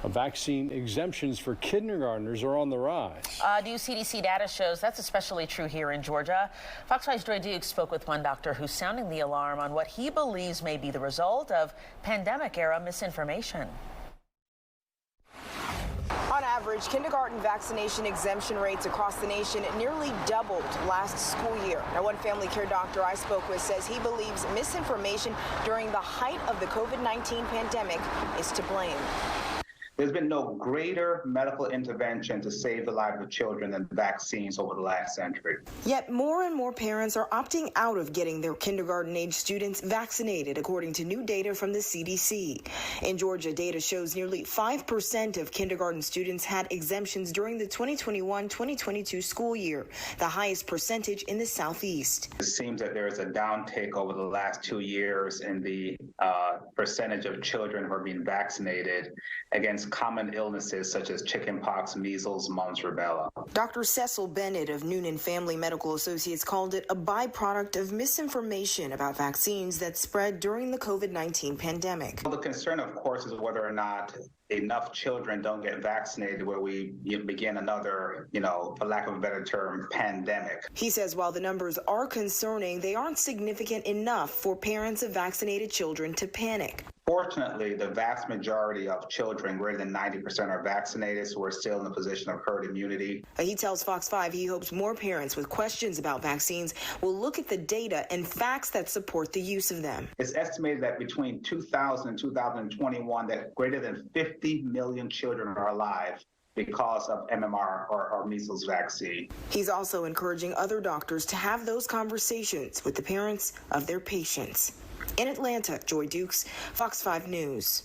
Vaccine exemptions for kindergartners are on the rise. New CDC data shows that's especially true here in Georgia. Fox 5's Joy Dukes spoke with one doctor who's sounding the alarm on what he believes may be the result of pandemic-era misinformation. On average, kindergarten vaccination exemption rates across the nation nearly doubled last school year. Now, one family care doctor I spoke with says he believes misinformation during the height of the COVID-19 pandemic is to blame. There's been no greater medical intervention to save the lives of children than vaccines over the last century. Yet more and more parents are opting out of getting their kindergarten-age students vaccinated, according to new data from the CDC. In Georgia, data shows nearly 5% of kindergarten students had exemptions during the 2021-2022 school year, the highest percentage in the Southeast. It seems that there is a downtake over the last 2 years in the percentage of children who are being vaccinated against common illnesses such as chickenpox, measles, mumps, rubella. Dr. Cecil Bennett of Noonan Family Medical Associates called it a byproduct of misinformation about vaccines that spread during the COVID-19 pandemic. Well, the concern, of course, is whether or not enough children don't get vaccinated where we begin another, for lack of a better term, pandemic. He says while the numbers are concerning, they aren't significant enough for parents of vaccinated children to panic. Fortunately, the vast majority of children, greater than 90%, are vaccinated, so we're still in a position of herd immunity. He tells Fox 5 he hopes more parents with questions about vaccines will look at the data and facts that support the use of them. It's estimated that between 2000 and 2021, that greater than 50 million children are alive because of MMR or measles vaccine. He's also encouraging other doctors to have those conversations with the parents of their patients. In Atlanta, Joy Dukes, Fox 5 News.